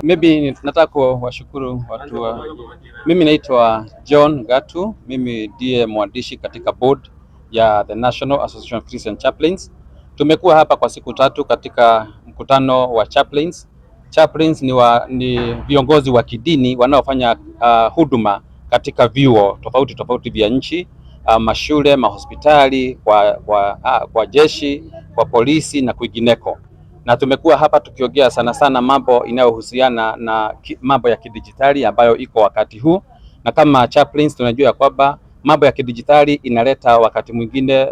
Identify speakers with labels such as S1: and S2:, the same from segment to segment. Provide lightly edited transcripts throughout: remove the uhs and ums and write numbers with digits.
S1: Maybe nataka kuwashukuru watu wa... Mimi naitwa John Gatu, mimi ndiye mwandishi katika board ya The National Association of Christian Chaplains. Tumekuwa hapa kwa siku 3 katika mkutano wa chaplains. Chaplains ni viongozi wa kidini wanaofanya huduma katika vyuo tofauti vya nchi, mashule, mahospitali, kwa jeshi, kwa polisi na kwingineko. Na tumekuwa hapa tukiongea sana mambo inayohusiana na mambo ya kidijitali ambayo iko wakati huu, na kama chaplains tunajua ya kwamba mambo ya kidijitali inaleta wakati mwingine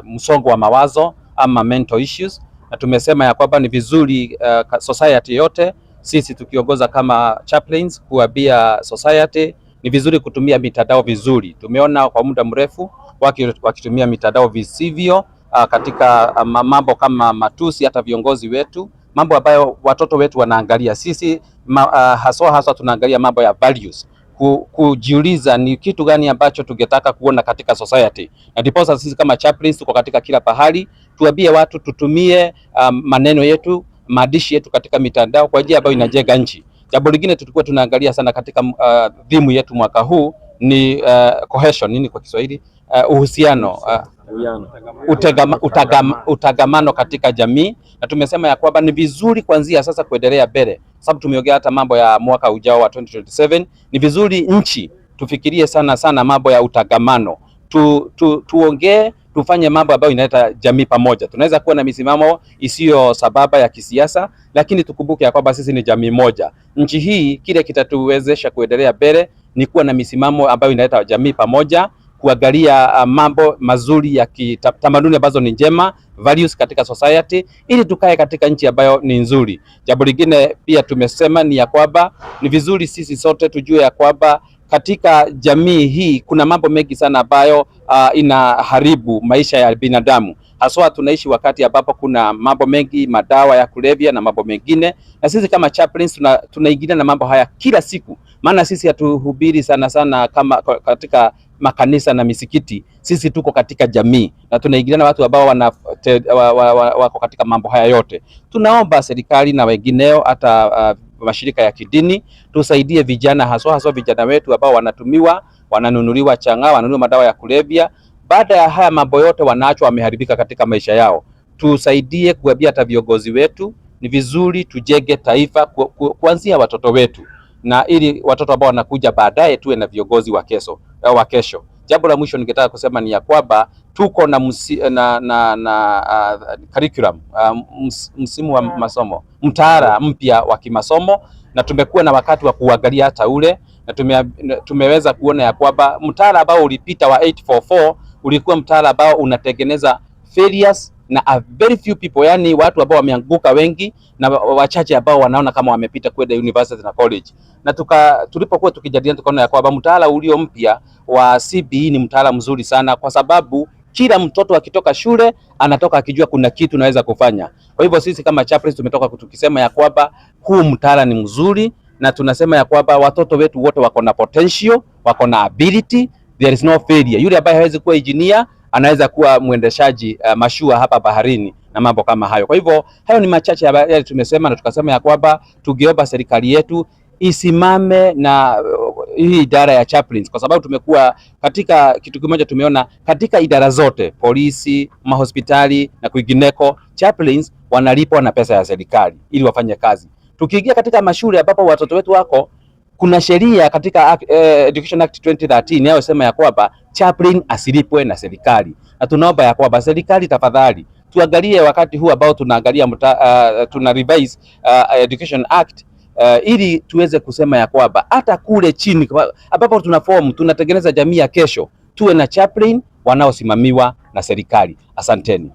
S1: msongo wa mawazo ama mental issues, na tumesema ya kwamba ni vizuri society yote, sisi tukiongoza kama chaplains kuambia society ni vizuri kutumia mitandao vizuri. Tumeona kwa muda mrefu wakitumia mitandao visivyo, katika mambo kama matusi, hata viongozi wetu, mambo ambayo watoto wetu wanaangalia. Sisi haswa tunaangalia mambo ya values, kujiuliza ni kitu gani ambacho tungetaka kuona katika society, na ndiposa sisi kama chaplains tuko katika kila pahali tuambie watu tutumie maneno yetu, maandishi yetu katika mitandao kwa njia ambayo inajenga nchi. Jambo lingine tulikuwa tunaangalia sana katika dhimu yetu mwaka huu ni cohesion, nini kwa Kiswahili, uhusiano, utagamano katika jamii, na tumesema ya kwamba ni vizuri kuanzia sasa kuendelea mbele, sababu tumeongea hata mambo ya mwaka ujao wa 2027. Ni vizuri nchi tufikirie sana mambo ya utagamano, tuongee, tufanye mambo ambayo inaleta jamii pamoja. Tunaweza kuwa na misimamo isiyo sababa ya kisiasa, lakini tukumbuke ya kwamba sisi ni jamii moja. Nchi hii kile kitatuwezesha kuendelea mbele ni kuwa na misimamo ambayo inaleta jamii pamoja, kuangalia mambo mazuri ya kitamaduni ambazo ni njema, values katika society, ili tukae katika nchi ambayo ni nzuri. Jambo lingine pia tumesema ni ya kwamba ni vizuri sisi sote tujue ya kwamba katika jamii hii kuna mambo mengi sana ambayo inaharibu maisha ya binadamu. Haswa tunaishi wakati ambapo kuna mambo mengi, madawa ya kulevya na mambo mengine, na sisi kama chaplains tunaingilia na mambo haya kila siku. Maana sisi hatuhubiri sana kama katika makanisa na misikiti. Sisi tuko katika jamii na tunaingilia na watu ambao wako katika mambo haya yote. Tunaomba serikali na wengineo, hata mashirika ya kidini, tusaidie vijana, haswa vijana wetu ambao wananunuliwa chang'aa, wananunuliwa madawa ya kulevya. Baada ya haya mambo yote wanaachwa wameharibika katika maisha yao. Tusaidie kuambia hata viongozi wetu ni vizuri tujenge taifa kuanzia watoto wetu, na ili watoto ambao wanakuja baadaye tuwe na viongozi wa kesho. Jambo la mwisho ningetaka kusema ni ya kwamba tuko na curriculum, msimu wa masomo, mtaala mpya wa kimasomo, na tumekuwa na wakati wa kuangalia hata ule, na tumeweza kuona ya kwamba mtaala ambao ulipita wa 844 ulikuwa mtaala ambao unatengeneza failures na a very few people, yani watu ambao wameanguka wengi na wachache ambao wanaona kama wamepita kwenda university na college. Na tulipokuwa tukijadiliana tukaona ya kwamba mtaala ulio mpya wa CBE ni mtaala mzuri sana, kwa sababu kila mtoto akitoka shule anatoka akijua kuna kitu naweza kufanya. Kwa hivyo sisi kama chaplains tumetoka tukisema ya kwamba huu mtaala ni mzuri, na tunasema ya kwamba watoto wetu wote wako na potential, wako na ability, there is no failure. Yule ambaye hawezi kuwa engineer anaweza kuwa mwendeshaji mashua hapa baharini na mambo kama hayo. Kwa hivyo hayo ni machache yale tumesema, na tukasema ya kwamba tungeomba serikali yetu isimame na hii idara ya chaplains, kwa sababu tumekuwa katika kitu kimoja, tumeona katika idara zote, polisi, mahospitali na kwingineko, chaplains wanalipwa na pesa ya serikali ili wafanye kazi. Tukiingia katika mashule ambapo watoto wetu wako, kuna sheria katika Education Act 2013 inayosema ya kwamba chaplain asilipwe na serikali, na tunaomba ya kwamba serikali tafadhali tuangalie wakati huu ambao tunaangalia tuna revise Education Act, ili tuweze kusema ya kwamba hata kule chini ambapo tunatengeneza jamii ya kesho, tuwe na chaplain wanaosimamiwa na serikali. Asanteni.